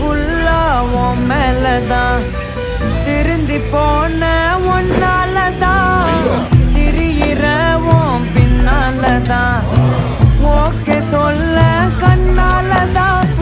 ஃபுல்லா உன் மேலதான் திருந்தி போன ஒன்னாலதான் திரியிற உன் பின்னாலதான் ஓகே சொல்ல கண்ணாலதான்